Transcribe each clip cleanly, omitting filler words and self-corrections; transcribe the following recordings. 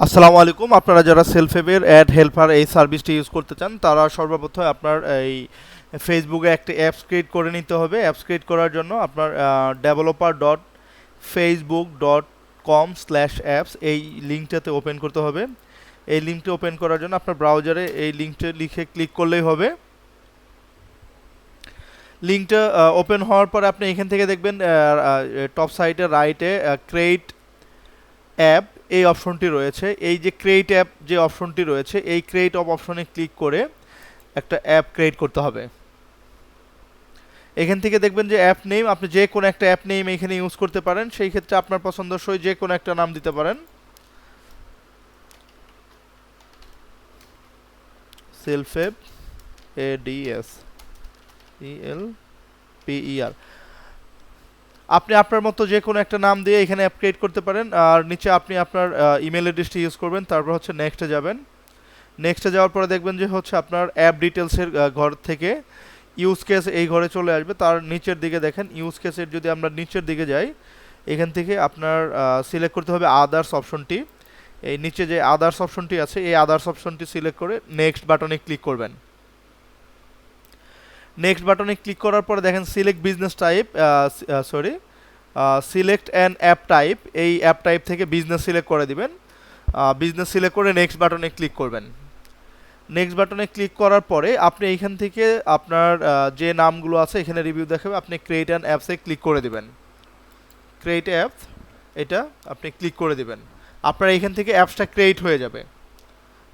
আসসালামু আলাইকুম। আপনারা যারা সেলফ-হেভের অ্যাড হেল্পার এই সার্ভিসটি ইউজ করতে চান তারা সর্বপ্রথম আপনার এই ফেসবুকে একটা অ্যাপস ক্রিয়েট করে নিতে হবে। অ্যাপস ক্রিয়েট করার জন্য আপনার developer.facebook.com/apps এই লিঙ্কটাতে ওপেন করতে হবে। এই লিঙ্কটা ওপেন করার জন্য আপনার ব্রাউজারে এই লিঙ্কটা লিখে ক্লিক করলেই হবে। লিঙ্কটা ওপেন হওয়ার পরে আপনি এখান থেকে দেখবেন টপ সাইডে রাইটে ক্রিয়েট অ্যাপ এই অপশনটি রয়েছে। এই যে ক্রিয়েট অ্যাপ যে অপশনটি রয়েছে এই ক্রিয়েট অপশনে ক্লিক করে একটা অ্যাপ ক্রিয়েট করতে হবে। এখান থেকে দেখবেন যে অ্যাপ নেম, আপনি যে কোনো একটা অ্যাপ নেম এখানে ইউজ করতে পারেন। সেই ক্ষেত্রে আপনার পছন্দসই যে কোনো একটা নাম দিতে পারেন। সেলফেব ADSELPER আপনি আপনার মতো যে কোনো একটা নাম দিয়ে এখানে অ্যাপ ক্রিয়েট করতে পারেন। আর নিচে আপনি আপনার ইমেল অ্যাড্রেসটি ইউজ করবেন, তারপর হচ্ছে নেক্সটে যাবেন। নেক্সটে যাওয়ার পরে দেখবেন যে হচ্ছে আপনার অ্যাপ ডিটেলসের ঘর থেকে ইউজ কেস এই ঘরে চলে আসবে। তার নিচের দিকে দেখেন ইউজ কেসের যদি আমরা নিচের দিকে যাই, এখান থেকে আপনার সিলেক্ট করতে হবে আদার্স অপশনটি। এই নিচে যে আদার্স অপশনটি আছে এই আদার্স অপশনটি সিলেক্ট করে নেক্সট বাটনে ক্লিক করবেন। নেক্সট বাটনে ক্লিক করার পরে দেখেন select business type select an app type, এই অ্যাপ টাইপ থেকে বিজনেস সিলেক্ট করে দিবেন। বিজনেস সিলেক্ট করে নেক্সট বাটনে ক্লিক করবেন। নেক্সট বাটনে ক্লিক করার পরে আপনি এইখান থেকে আপনার যে নামগুলো আছে এখানে রিভিউ দেখাবে, আপনি ক্রিয়েট অ্যান অ্যাপসে ক্লিক করে দিবেন। ক্রিয়েট অ্যাপ এটা আপনি ক্লিক করে দিবেন। আপনার এইখান থেকে অ্যাপসটা ক্রিয়েট হয়ে যাবে।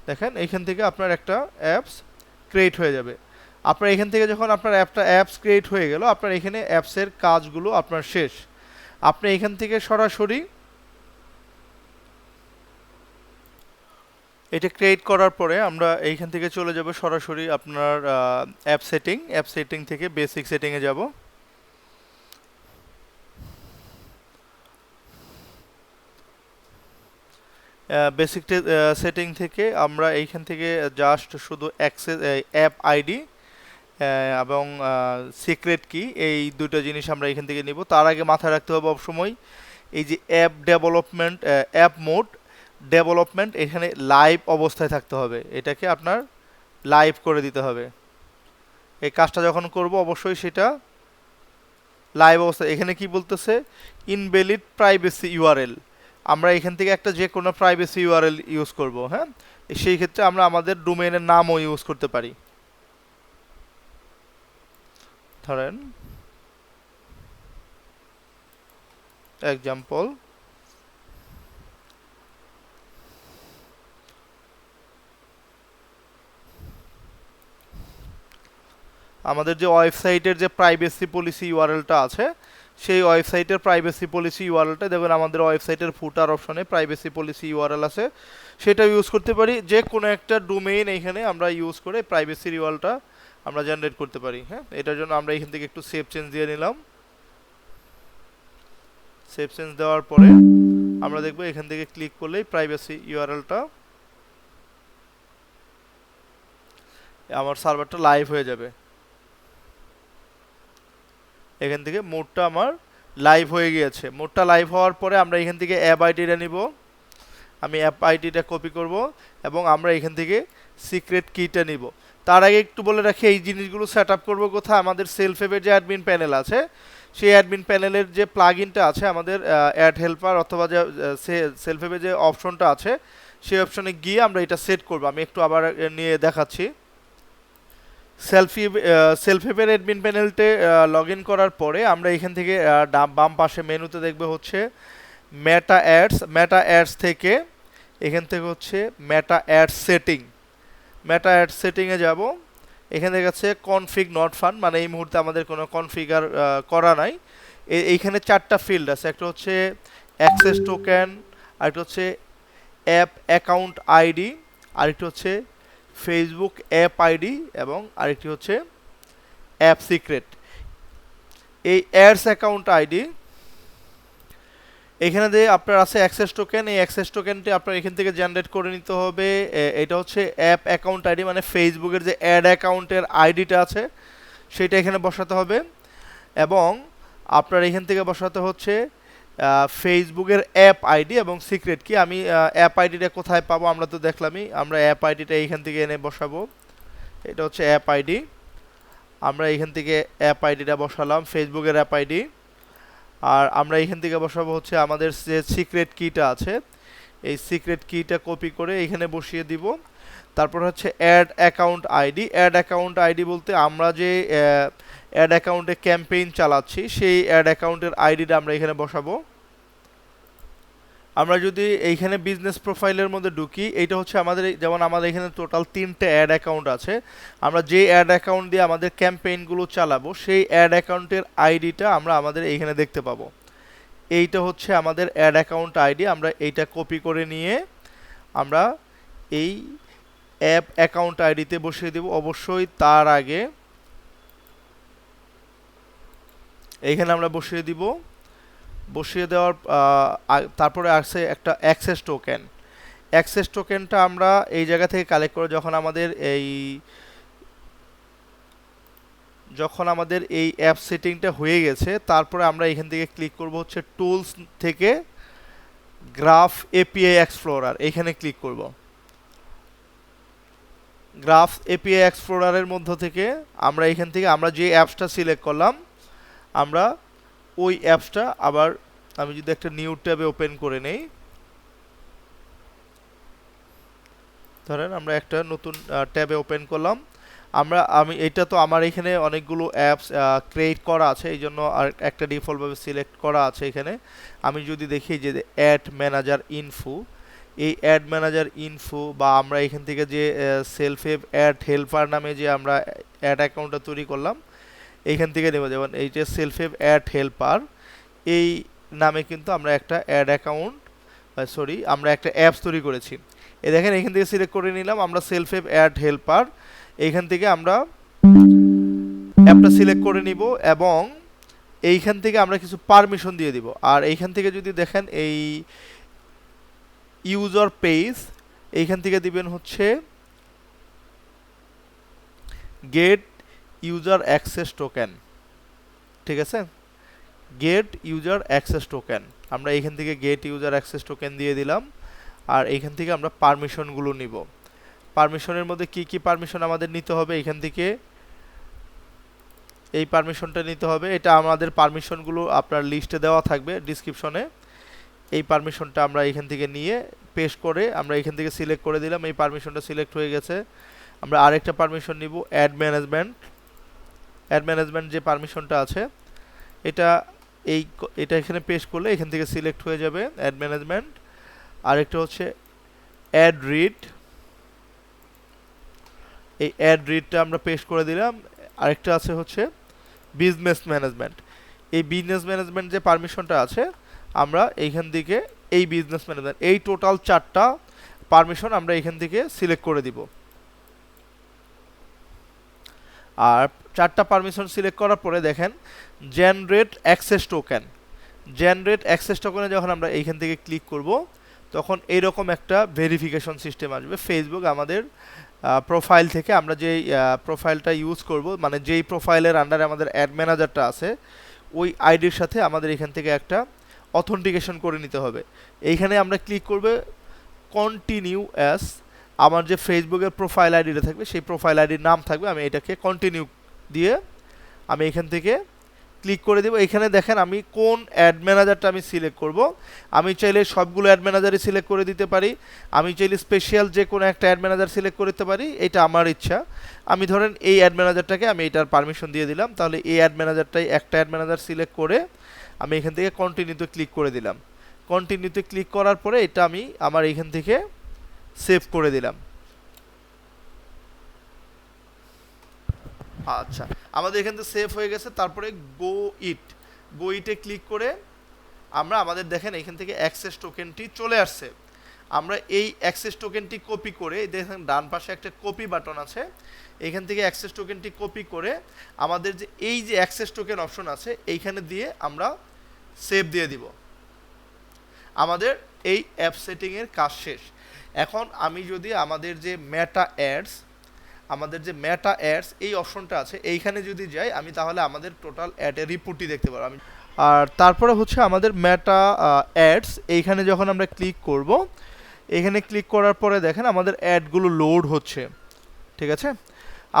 দেখেন এইখান থেকে আপনার একটা অ্যাপস ক্রিয়েট হয়ে যাবে। আপনার এখান থেকে যখন আপনার অ্যাপস ক্রিয়েট হয়ে গেল, আপনার এখানে অ্যাপসের কাজগুলো আপনার শেষ। আপনি এখান থেকে সরাসরি এটা ক্রিয়েট করার পরে আমরা এইখান থেকে চলে যাব সরাসরি আপনার অ্যাপ সেটিং থেকে বেসিক সেটিংয়ে যাব। বেসিক সেটিং থেকে আমরা এইখান থেকে জাস্ট শুধু অ্যাক্সেস অ্যাপ আইডি এবং সিক্রেট কি এই দুটো জিনিস আমরা এখান থেকে নিব। তার আগে মাথায় রাখতে হবে সবসময় এই যে app development app mode development এখানে লাইভ অবস্থায় থাকতে হবে। এটাকে আপনার লাইভ করে দিতে হবে। এই কাজটা যখন করব অবশ্যই সেটা লাইভ অবস্থা। এখানে কি বলতেছে ইনভ্যালিড প্রাইভেসি ইউআরএল, আমরা এখান থেকে একটা যে কোনো প্রাইভেসি ইউআরএল ইউজ করব। হ্যাঁ, সেই ক্ষেত্রে আমরা আমাদের ডোমেইনের নামও ইউজ করতে পারি। ধরেন এক্সাম্পল আমাদের যে ওয়েবসাইটের যে প্রাইভেসি পলিসি ইউআরএলটা আছে সেই ওয়েবসাইটের প্রাইভেসি পলিসি ইউআরএলটা দেখবেন আমাদের ওয়েবসাইটের ফুটার অপশনে প্রাইভেসি পলিসি ইউআরএল আছে, সেটা ইউজ করতে পারি। যে কোনো একটা ডোমেইন এইখানে আমরা ইউজ করে প্রাইভেসি ইউআরএলটা আমরা জেনারেট করতে পারি। হ্যাঁ, এটার জন্য আমরা এখান থেকে একটু সেভ চেঞ্জ দিয়ে নিলাম। সেভ চেঞ্জ দেওয়ার পরে আমরা দেখবো এখান থেকে ক্লিক করলেই প্রাইভেসি ইউআরএলটা আমার সার্ভারটা লাইভ হয়ে যাবে। এখান থেকে মোডটা আমার লাইভ হয়ে গিয়েছে। মোডটা লাইভ হওয়ার পরে আমরা এখান থেকে অ্যাপ আইডিটা নিব। আমি অ্যাপ আইডিটা কপি করব এবং আমরা এখান থেকে সিক্রেট কিটা নিব। তার আগে একটু বলে রাখি এই জিনিসগুলো সেট আপ করবো কোথায়, আমাদের সেলফ-হেভের যে অ্যাডমিন প্যানেল আছে সেই অ্যাডমিন প্যানেলের যে প্লাগইনটা আছে আমাদের অ্যাড হেল্পার অথবা যে সেলফ-হেভের যে অপশনটা আছে সেই অপশনে গিয়ে আমরা এটা সেট করব। আমি একটু আবার নিয়ে দেখাচ্ছি। সেলফ-হেভের অ্যাডমিন প্যানেলতে লগ ইন করার পরে আমরা এখান থেকে বাম পাশে মেনুতে দেখবে হচ্ছে মেটা অ্যাডস থেকে এখান থেকে হচ্ছে মেটা অ্যাডস সেটিংয়ে যাব। এখানে গেছে কনফিগ নট ফান, মানে এই মুহূর্তে আমাদের কোনো কনফিগার করা নাই। এইখানে চারটা ফিল্ড আছে, একটা হচ্ছে অ্যাক্সেস টোকেন, আরেকটা হচ্ছে অ্যাপ অ্যাকাউন্ট আইডি, আরেকটা হচ্ছে ফেসবুক অ্যাপ আইডি এবং আরেকটি হচ্ছে অ্যাপ সিক্রেট। এই অ্যাডস অ্যাকাউন্ট আইডি এখানে দিয়ে আপনার আছে অ্যাক্সেস টোকেন, এই অ্যাক্সেস টোকেনটি আপনার এখান থেকে জেনারেট করে নিতে হবে। এটা হচ্ছে অ্যাপ অ্যাকাউন্ট আইডি, মানে ফেসবুকের যে অ্যাড অ্যাকাউন্টের আইডিটা আছে সেটা এখানে বসাতে হবে এবং আপনার এখান থেকে বসাতে হচ্ছে ফেসবুকের অ্যাপ আইডি এবং সিক্রেট কি। আমি অ্যাপ আইডিটা কোথায় পাবো আমরা তো দেখলামই, আমরা অ্যাপ আইডিটা এইখান থেকে এনে বসাবো। এটা হচ্ছে অ্যাপ আইডি, আমরা এইখান থেকে অ্যাপ আইডিটা বসালাম, ফেসবুকের অ্যাপ আইডি। আর আমরা এইখান থেকে বসাবো হচ্ছে আমাদের যে সিক্রেট কিটা আছে, এই সিক্রেট কিটা কপি করে এখানে বসিয়ে দিব। তারপর হচ্ছে ad account ID. Ad account ID বলতে আমরা যে অ্যাড অ্যাকাউন্টে ক্যাম্পেইন চালাচ্ছি সেই অ্যাড অ্যাকাউন্টের আইডিটা আমরা এখানে বসাবো। আমরা যদি এইখানে বিজনেস প্রোফাইলের মধ্যে ঢুকি, এইটা হচ্ছে আমাদের যেমন আমাদের এখানে টোটাল 3টে অ্যাড অ্যাকাউন্ট আছে। আমরা যে অ্যাড অ্যাকাউন্ট দিয়ে আমাদের ক্যাম্পেইনগুলো চালাবো সেই অ্যাড অ্যাকাউন্টের আইডিটা আমরা আমাদের এইখানে দেখতে পাবো। এইটা হচ্ছে আমাদের অ্যাড অ্যাকাউন্ট আইডি। আমরা এইটা কপি করে নিয়ে আমরা এই অ্যাপ অ্যাকাউন্ট আইডিতে বসিয়ে দেব। অবশ্যই তার আগে এইখানে আমরা বসিয়ে দিব। বসিয়ে দেওয়ার তারপরে আসছে একটা অ্যাক্সেস টোকেন। অ্যাক্সেস টোকেনটা আমরা এই জায়গা থেকে কালেক্ট করে যখন আমাদের এই অ্যাপ সেটিংটা হয়ে গেছে, তারপরে আমরা এখান থেকে ক্লিক করব হচ্ছে টুলস থেকে গ্রাফ এপিআই এক্সপ্লোরার, এইখানে ক্লিক করব। গ্রাফ এপিআই এক্সপ্লোরারের মধ্য থেকে আমরা এখান থেকে আমরা যে অ্যাপসটা সিলেক্ট করলাম, আমরা ওই অ্যাপসটা আবার আমি যদি একটা নিউ ট্যাবে ওপেন করে নেই, ধরেন আমরা একটা নতুন ট্যাবে ওপেন করলাম। আমি এটা তো আমার এখানে অনেকগুলো অ্যাপস ক্রিয়েট করা আছে, এই জন্য আর একটা ডিফল্টভাবে সিলেক্ট করা আছে এখানে। আমি যদি দেখি যে অ্যাড ম্যানেজার ইনফো, এই অ্যাড ম্যানেজার ইনফো বা আমরা এখান থেকে যে সেলফ অ্যাড হেল্পার নামে যে আমরা অ্যাড অ্যাকাউন্টটা তৈরি করলাম, এইখান থেকে নেব। যেমন এই যে সেলফ অ্যাড হেল্পার, এই নামে কিন্তু আমরা একটা অ্যাড অ্যাকাউন্ট আমরা একটা অ্যাপস তৈরি করেছি। এই দেখেন এখান থেকে সিলেক্ট করে নিলাম আমরা সেলফ অ্যাড হেল্পার। এইখান থেকে আমরা অ্যাপটা সিলেক্ট করে নিব এবং এইখান থেকে আমরা কিছু পারমিশন দিয়ে দিব। আর এইখান থেকে যদি দেখেন এই ইউজার পেজ, এইখান থেকে দিবেন হচ্ছে গেট ইউজার অ্যাক্সেস টোকেন। ঠিক আছে, গেট ইউজার অ্যাক্সেস টোকেন, আমরা এইখান থেকে গেট ইউজার অ্যাক্সেস টোকেন দিয়ে দিলাম। আর এইখান থেকে আমরা পারমিশনগুলো নিব। পারমিশনের মধ্যে কি কি পারমিশন আমাদের নিতে হবে, এইখান থেকে এই পারমিশনটা নিতে হবে। এটা আমাদের পারমিশনগুলো আপনার লিস্টে দেওয়া থাকবে ডিসক্রিপশনে। এই পারমিশনটা আমরা এখান থেকে নিয়ে পেস্ট করে আমরা এখান থেকে সিলেক্ট করে দিলাম। এই পারমিশনটা সিলেক্ট হয়ে গেছে। আমরা আরেকটা পারমিশন নিব, অ্যাড ম্যানেজমেন্ট। অ্যাড ম্যানেজমেন্ট যে পারমিশনটা আছে এটা এখানে পেস্ট করলে এখান থেকে সিলেক্ট হয়ে যাবে অ্যাড ম্যানেজমেন্ট। আরেকটা হচ্ছে অ্যাড রিড, এই অ্যাড রিডটা আমরা পেস্ট করে দিলাম। আরেকটা আছে হচ্ছে বিজনেস ম্যানেজমেন্ট। এই বিজনেস ম্যানেজমেন্ট যে পারমিশনটা আছে আমরা এইখান থেকে এই বিজনেস ম্যানেজমেন্ট, এই টোটাল 4টা পারমিশন আমরা এখান থেকে সিলেক্ট করে দিব। আর 4টা পারমিশন সিলেক্ট করার পরে দেখেন generate access token. Generate access টোকেনে যখন আমরা এইখান থেকে ক্লিক করব, তখন এইরকম একটা ভেরিফিকেশন সিস্টেম আসবে। ফেসবুক আমাদের প্রোফাইল থেকে আমরা যেই প্রোফাইলটা ইউজ করব, মানে যেই প্রোফাইলের আন্ডারে আমাদের অ্যাড ম্যানেজারটা আছে, ওই আইডির সাথে আমাদের এখান থেকে একটা অথেন্টিকেশন করে নিতে হবে। এইখানে আমরা ক্লিক করবে কন্টিনিউ অ্যাস, আমার যে ফেসবুকের প্রোফাইল আইডিটা থাকবে সেই প্রোফাইল আইডির নাম থাকবে, আমি এটাকে কন্টিনিউ দিয়ে আমি এখান থেকে ক্লিক করে দেব। এখানে দেখেন আমি কোন অ্যাড ম্যানেজারটা আমি সিলেক্ট করব। আমি চাইলে সবগুলো অ্যাড ম্যানেজারই সিলেক্ট করে দিতে পারি, আমি চাইলে স্পেশাল যে কোনো একটা অ্যাড ম্যানেজার সিলেক্ট করতে পারি, এটা আমার ইচ্ছা। আমি ধরেন এই অ্যাড ম্যানেজারটাকে আমি এটার পারমিশন দিয়ে দিলাম। তাহলে এই অ্যাড ম্যানেজারটাই একটা অ্যাড ম্যানেজার সিলেক্ট করে আমি এখান থেকে কন্টিনিউতে ক্লিক করে দিলাম। কন্টিনিউতে ক্লিক করার পরে এটা আমি আমার এখান থেকে সেভ করে দিলাম। আচ্ছা, আমাদের এখান থেকে সেভ হয়ে গেছে। তারপরে গো ইটে ক্লিক করে আমরা আমাদের দেখেন এখান থেকে অ্যাক্সেস টোকেনটি চলে আসছে। আমরা এই অ্যাক্সেস টোকেনটি কপি করে, দেখেন ডান পাশে একটা কপি বাটন আছে, এইখান থেকে অ্যাক্সেস টোকেনটি কপি করে আমাদের যে এই যে অ্যাক্সেস টোকেন অপশন আছে এইখানে দিয়ে আমরা সেভ দিয়ে দিব। আমাদের এই অ্যাপ সেটিংয়ের কাজ শেষ। এখন আমি যদি আমাদের যে মেটা অ্যাডস এই অপশনটা আছে এইখানে যদি যাই, আমি তাহলে আমাদের টোটাল অ্যাডের রিপোর্টটি দেখতে পারবো। আর তারপরে হচ্ছে আমাদের মেটা অ্যাডস, এইখানে যখন আমরা ক্লিক করব, এখানে ক্লিক করার পরে দেখেন আমাদের অ্যাডগুলো লোড হচ্ছে, ঠিক আছে।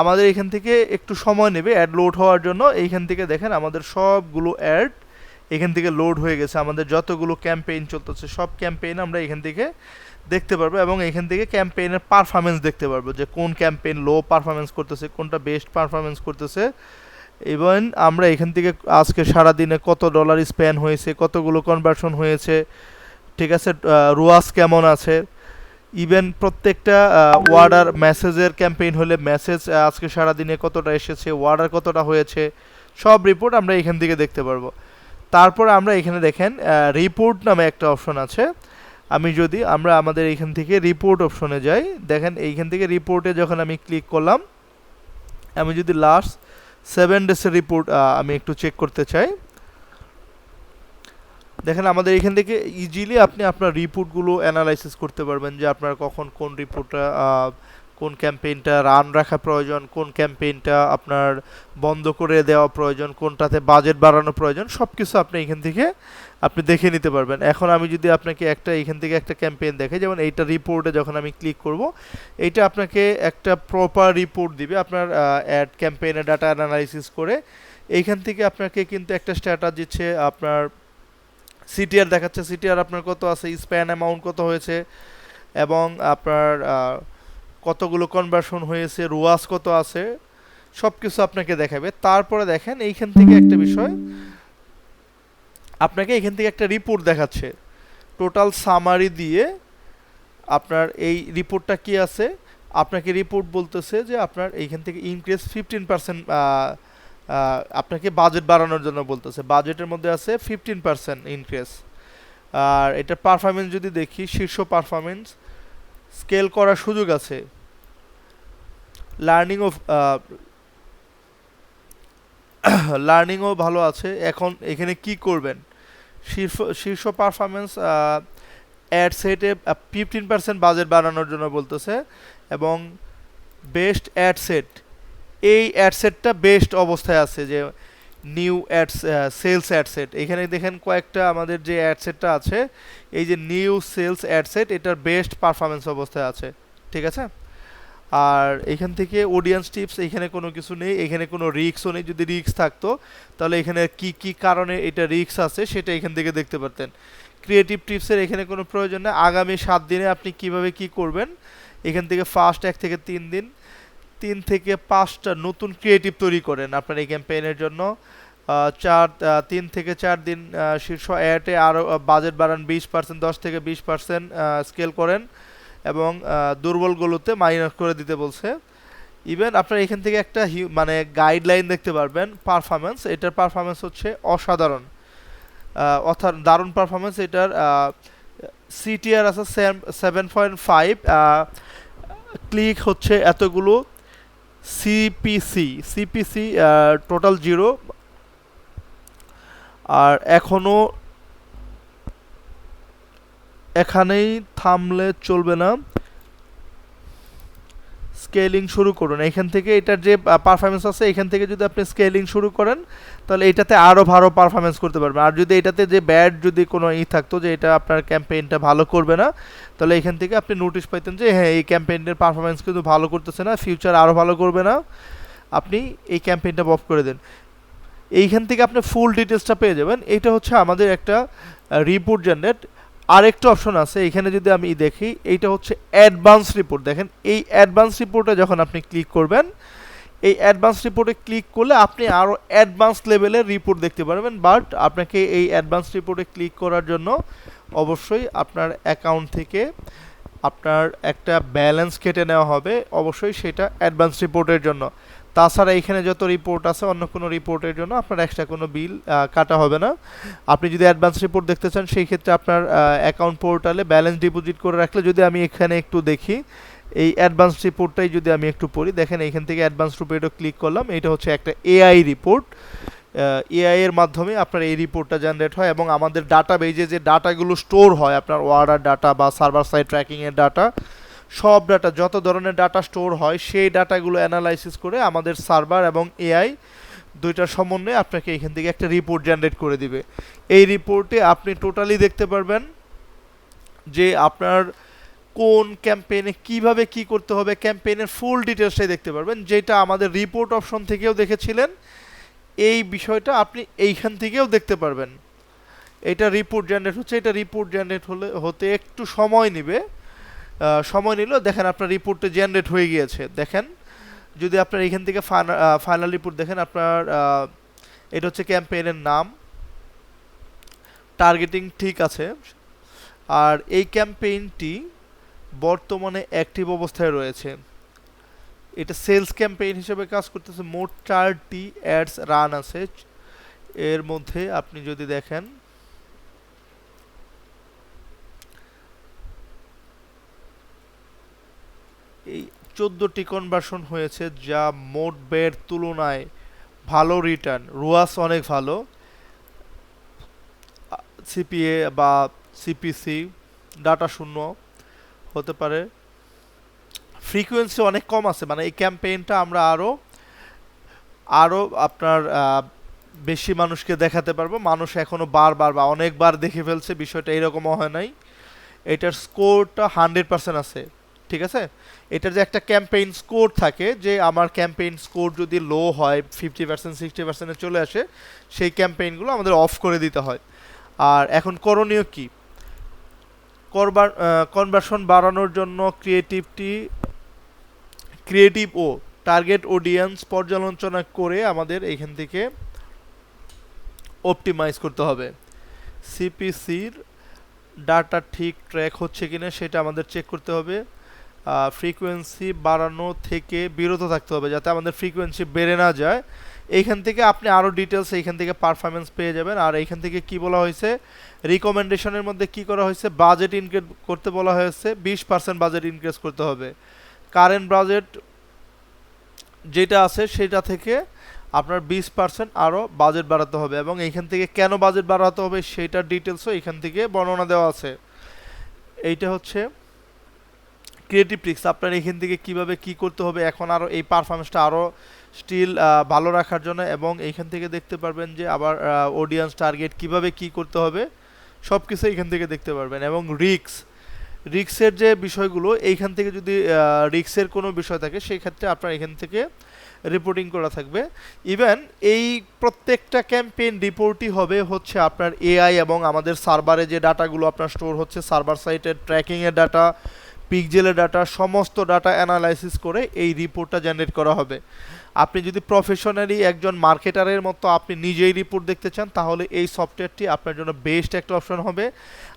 আমাদের এখান থেকে একটু সময় নেবে অ্যাড লোড হওয়ার জন্য। এইখান থেকে দেখেন আমাদের সবগুলো অ্যাড এখান থেকে লোড হয়ে গেছে। আমাদের যতগুলো ক্যাম্পেইন চলতেছে সব ক্যাম্পেইন আমরা এখান থেকে দেখতে পারবো, এবং এখান থেকে ক্যাম্পেইনের পারফরমেন্স দেখতে পারবো যে কোন ক্যাম্পেইন লো পারফরমেন্স করতেছে, কোনটা বেস্ট পারফরমেন্স করতেছে। ইভেন আমরা এখান থেকে আজকে সারাদিনে কত ডলার স্পেন্ড হয়েছে, কতগুলো কনভার্সন হয়েছে, ঠিক আছে, রুয়াস কেমন আছে, ইভেন প্রত্যেকটা ওয়ার্ডার মেসেজের ক্যাম্পেইন হলে মেসেজ আজকে সারাদিনে কতটা এসেছে, ওয়ার্ডার কতটা হয়েছে, সব রিপোর্ট আমরা এখান থেকে দেখতে পারবো। তারপরে আমরা এখানে দেখেন রিপোর্ট নামে একটা অপশন আছে। আমি যদি আমরা আমাদের এইখান থেকে রিপোর্ট অপশনে যাই, দেখেন এইখান থেকে রিপোর্টে যখন আমি ক্লিক করলাম, আমি যদি লাস্ট 7 ডেজের রিপোর্ট আমি একটু চেক করতে চাই, দেখেন আমাদের এখান থেকে ইজিলি আপনি আপনার রিপোর্টগুলো অ্যানালাইসিস করতে পারবেন যে আপনার কখন কোন রিপোর্টটা, কোন ক্যাম্পেইনটা রান রাখা প্রয়োজন, কোন ক্যাম্পেইনটা আপনার বন্ধ করে দেওয়া প্রয়োজন, কোনটাতে বাজেট বাড়ানো প্রয়োজন, সব কিছু আপনি এখান থেকে আপনি দেখে নিতে পারবেন। এখন আমি যদি আপনাকে এখান থেকে একটা ক্যাম্পেইন দেখে, যেমন এইটা রিপোর্টে যখন আমি ক্লিক করব, এইটা আপনাকে একটা প্রপার রিপোর্ট দিবে আপনার অ্যাড ক্যাম্পেইনের ডাটা অ্যানালাইসিস করে। এইখান থেকে আপনাকে কিন্তু একটা স্ট্যাটাস দিচ্ছে, আপনার সিটিআর দেখাচ্ছে, সিটিআর আপনার কত আছে, স্প্যান অ্যামাউন্ট কত হয়েছে, এবং আপনার কতগুলো কনভার্সন হয়েছে, রুয়াস কত আছে, সব কিছু আপনাকে দেখাবে। তারপরে দেখেন এইখান থেকে একটা বিষয়, আপনাকে এখান থেকে একটা রিপোর্ট দেখাচ্ছে টোটাল সামারি দিয়ে। আপনার এই রিপোর্টটা কি আছে, আপনাকে রিপোর্ট বলতেছে যে আপনার এইখান থেকে ইনক্রিজ 15%, আপনাকে বাজেট বাড়ানোর জন্য বলতেছে, বাজেটের মধ্যে আছে 15% ইনক্রিজ। আর এটার পারফরমেন্স যদি দেখি, শীর্ষ পারফরমেন্স, স্কেল করার সুযোগ আছে, লার্নিংও ভালো আছে। এখন এখানে কি করবেন, শীর্ষ পারফরমেন্স অ্যাড সেটে 15% বাজেট বাড়ানোর জন্য বলতেছে, এবং বেস্ট অ্যাড সেট, এই অ্যাড সেটটা বেস্ট অবস্থায় আছে, যে new ads sales ad set, এখানে দেখেন কয়েকটা আমাদের যে অ্যাড সেটটা আছে, এই যে নিউ সেলস অ্যাড সেট, এটার বেস্ট পারফরমেন্স অবস্থায় আছে, ঠিক আছে। আর এখান থেকে অডিয়েন্স টিপস, এখানে কোনো কিছু নেই, এখানে কোনো রিস্কও নেই। যদি রিস্ক থাকতো তাহলে এখানে কি কি কারণে এটা রিস্ক আছে সেটা এখান থেকে দেখতে পারতেন। ক্রিয়েটিভ টিপসের এখানে কোনো প্রয়োজন নেই। আগামী 7 দিনে আপনি কিভাবে কি করবেন, এখান থেকে ফার্স্ট 1 থেকে 3 দিন, 3 থেকে 5টা নতুন ক্রিয়েটিভ তৈরি করেন আপনার এই ক্যাম্পেইনের জন্য। 3 থেকে 4 দিন শীর্ষ অ্যাডে আরও বাজেট বাড়ান 20%, 10 থেকে 20% স্কেল করেন, এবং দুর্বলগুলোতে মাইনাস করে দিতে বলছে। ইভেন আপনার এখান থেকে একটা মানে গাইডলাইন দেখতে পারবেন পারফরমেন্স, এটার পারফরমেন্স হচ্ছে অসাধারণ, অর্থাৎ দারুণ পারফরমেন্স এটার। সিটিআর আছে 7.5, ক্লিক হচ্ছে এতগুলো, সিপিসি টোটাল 0, আর এখনো এখানেই থামলে চলবে না, স্কেলিং শুরু করুন। এখান থেকে এটার যে পারফরমেন্স আছে, এখান থেকে যদি আপনি স্কেলিং শুরু করেন তাহলে এটাতে আরও ভালো পারফরমেন্স করতে পারবেন। আর যদি এটাতে যে ব্যাড যদি কোনো থাকতো যে এটা আপনার ক্যাম্পেইনটা ভালো করবে না, তাহলে এখান থেকে আপনি নোটিশ পাইতেন যে হ্যাঁ এই ক্যাম্পেইনের পারফরমেন্স কিন্তু ভালো করতেছে না, ফিউচার আরও ভালো করবে না, আপনি এই ক্যাম্পেইনটা অফ করে দেন। এইখান থেকে আপনি ফুল ডিটেলসটা পেয়ে যাবেন। এটা হচ্ছে আমাদের একটা রিপোর্ট জেনারেট। আরেকটা অপশন আছে এখানে, যদি আমি দেখি, এইটা হচ্ছে অ্যাডভান্স রিপোর্ট। দেখেন এই অ্যাডভান্স রিপোর্টে যখন আপনি ক্লিক করবেন, এই অ্যাডভান্স রিপোর্টে ক্লিক করলে আপনি আরও অ্যাডভান্স লেভেলের রিপোর্ট দেখতে পারবেন। বাট আপনাকে এই অ্যাডভান্স রিপোর্টে ক্লিক করার জন্য অবশ্যই আপনার অ্যাকাউন্ট থেকে আপনার একটা ব্যালেন্স কেটে নেওয়া হবে, অবশ্যই সেটা অ্যাডভান্স রিপোর্টের জন্য। তাছাড়া এখানে যত রিপোর্ট আছে অন্য কোনো রিপোর্টের জন্য আপনার এক্সট্রা কোনো বিল কাটা হবে না। আপনি যদি অ্যাডভান্স রিপোর্ট দেখতে চান সেই ক্ষেত্রে আপনার অ্যাকাউন্ট পোর্টালে ব্যালেন্স ডিপোজিট করে রাখলে, যদি আমি এখানে একটু দেখি এই অ্যাডভান্স রিপোর্টটাই যদি আমি একটু পড়ি, দেখেন এখান থেকে অ্যাডভান্স রিপোর্টে ক্লিক করলাম, এটা হচ্ছে একটা এআই রিপোর্ট। এআই এর মাধ্যমে আপনার এই রিপোর্টটা জেনারেট হয়, এবং আমাদের ডাটাবেজে যে ডাটাগুলো স্টোর হয়, আপনার অর্ডার ডাটা বা সার্ভার সাইড ট্র্যাকিংয়ের ডাটা, সব ডাটা, যত ধরনের ডাটা স্টোর হয় সেই ডাটাগুলো অ্যানালাইসিস করে আমাদের সার্ভার এবং এআই দুইটার সমন্বয়ে আপনাকে এখান থেকে একটা রিপোর্ট জেনারেট করে দিবে। এই রিপোর্টে আপনি টোটালি দেখতে পারবেন যে আপনার কোন ক্যাম্পেইনে কিভাবে কি করতে হবে, ক্যাম্পেইনের ফুল ডিটেলসটাই দেখতে পারবেন, যেটা আমাদের রিপোর্ট অপশন থেকেও দেখেছিলেন। এই বিষয়টা আপনি এইখান থেকেও দেখতে পারবেন। এটা রিপোর্ট জেনারেট হচ্ছে, এটা রিপোর্ট জেনারেট হতে একটু সময় নেবে। সময় নিলেও দেখেন আপনার রিপোর্টটা জেনারেট হয়ে গিয়েছে। দেখেন যদি আপনার এখান থেকে ফাইনাল রিপোর্ট দেখেন, আপনার এটা হচ্ছে ক্যাম্পেইনের নাম, টার্গেটিং ঠিক আছে। আর এই ক্যাম্পেইনটি বর্তমানে অ্যাক্টিভ অবস্থায় রয়েছে। এটা সেলস ক্যাম্পেইন হিসেবে কাজ করতেছে। মোট 4টি অ্যাডস রান আছে। এর মধ্যে আপনি যদি দেখেন এই 14টি কনভার্সন হয়েছে, যা মোট ব্যয়ের তুলনায় ভালো রিটার্ন। রুয়াস অনেক ভালো, সিপিএ বা সিপিসি ডাটা শূন্য হতে পারে। ফ্রিকোয়েন্সি অনেক কম আছে, মানে এই ক্যাম্পেইনটা আমরা আরও আপনার বেশি মানুষকে দেখাতে পারবো। মানুষ এখনও বারবার বা অনেকবার দেখে ফেলছে, বিষয়টা এরকমও হয় নাই। এটার স্কোরটা 100% আছে, ঠিক আছে। এটার যে একটা ক্যাম্পেইন স্কোর থাকে, যে আমার ক্যাম্পেইন স্কোর যদি লো হয়, 50% 60%-এ চলে আসে, সেই ক্যাম্পেইনগুলো আমাদের অফ করে দিতে হয়। আর এখন করণীয় কি? কনভার্সন বাড়ানোর জন্য ক্রিয়েটিভ ও টার্গেট অডিয়েন্স পর্যালোচনা করে আমাদের এইখান থেকে অপটিমাইজ করতে হবে। সিপিসির ডাটা ঠিক ট্র্যাক হচ্ছে কিনা সেটা আমাদের চেক করতে হবে। ফ্রিকোয়েন্সি বাড়ানো থেকে বিরত থাকতে হবে, যাতে আমাদের ফ্রিকোয়েন্সি বেড়ে না যায়। এইখান থেকে আপনি আরও ডিটেলস এইখান থেকে পারফরমেন্স পেয়ে যাবেন। আর এইখান থেকে কি বলা হয়েছে, রিকমেন্ডেশনের মধ্যে কি করা হয়েছে, বাজেট ইনক্রিজ করতে বলা হয়েছে। 20% বাজেট ইনক্রিজ করতে হবে। কারেন্ট বাজেট যেটা আছে সেটা থেকে আপনার 20% আরও বাজেট বাড়াতে হবে, এবং এইখান থেকে কেন বাজেট বাড়াতে হবে সেইটার ডিটেলসও এখান থেকে বর্ণনা দেওয়া আছে। এইটা হচ্ছে ক্রিয়েটিভ ট্রিক্স, আপনার এখান থেকে কিভাবে কি করতে হবে এখন আরও এই পারফরমেন্সটা আরও স্টিল ভালো রাখার জন্য। এবং এইখান থেকে দেখতে পারবেন যে আবার অডিয়েন্স টার্গেট কিভাবে কি করতে হবে, সব কিছু এখান থেকে দেখতে পারবেন। এবং রিক্সের যে বিষয়গুলো, এইখান থেকে যদি রিক্সের কোনো বিষয় থাকে সেই ক্ষেত্রে আপনার এখান থেকে রিপোর্টিং করা থাকবে। ইভেন এই প্রত্যেকটা ক্যাম্পেইন রিপোর্টই হবে হচ্ছে আপনার এআই এবং আমাদের সার্ভারে যে ডাটাগুলো আপনার স্টোর হচ্ছে, সার্ভার সাইটের ট্র্যাকিংয়ের ডাটা, পিক্সেলের ডাটা, সমস্ত ডাটা অ্যানালাইসিস করে এই রিপোর্টটা জেনারেট করা হবে। আপনি যদি প্রফেশনালি একজন মার্কেটারের মতো আপনি নিজেই রিপোর্ট দেখতে চান, তাহলে এই সফটওয়্যারটি আপনার জন্য বেস্ট একটা অপশন হবে।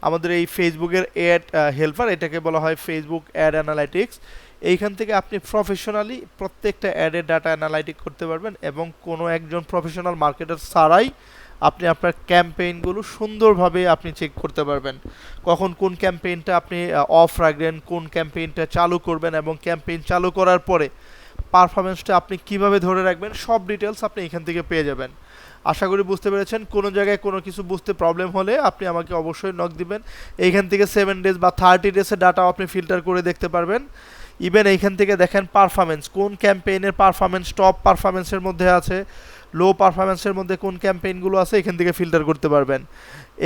আমাদের এই ফেসবুকের অ্যাড হেল্পার, এটাকে বলা হয় ফেসবুক অ্যাড অ্যানালাইটিক্স। এইখান থেকে আপনি প্রফেশনালি প্রত্যেকটা অ্যাডের ডাটা অ্যানালাইটিক করতে পারবেন, এবং কোনো একজন প্রফেশনাল মার্কেটার ছাড়াই আপনি আপনার ক্যাম্পেইনগুলো সুন্দরভাবে আপনি চেক করতে পারবেন। কখন কোন ক্যাম্পেইনটা আপনি অফ রাখবেন, কোন ক্যাম্পেইনটা চালু করবেন, এবং ক্যাম্পেইন চালু করার পরে পারফরমেন্সটা আপনি কিভাবে ধরে রাখবেন, সব ডিটেলস আপনি এখান থেকে পেয়ে যাবেন। আশা করি বুঝতে পেরেছেন। কোনো জায়গায় কোনো কিছু বুঝতে প্রবলেম হলে আপনি আমাকে অবশ্যই নক দিবেন। এইখান থেকে 7 ডেজ বা 30 ডেজের ডাটাও আপনি ফিল্টার করে দেখতে পারবেন। ইভেন এইখান থেকে দেখেন পারফরমেন্স, কোন ক্যাম্পেইনের পারফরমেন্স টপ পারফরমেন্সের মধ্যে আছে, লো পারফরমেন্সের মধ্যে কোন ক্যাম্পেইনগুলো আছে, এখান থেকে ফিল্টার করতে পারবেন।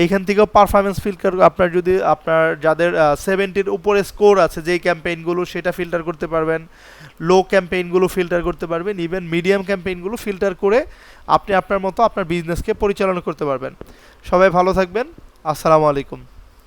এইখান থেকেও পারফরমেন্স ফিল্টার, আপনার যদি আপনার যাদের 70-র উপরে স্কোর আছে যেই ক্যাম্পেইনগুলো, সেটা ফিল্টার করতে পারবেন। লো ক্যাম্পেইনগুলো ফিল্টার করতে পারবেন। ইভেন মিডিয়াম ক্যাম্পেইনগুলো ফিল্টার করে আপনি আপনার মতো আপনার বিজনেসকে পরিচালনা করতে পারবেন। সবাই ভালো থাকবেন। আসসালামু আলাইকুম।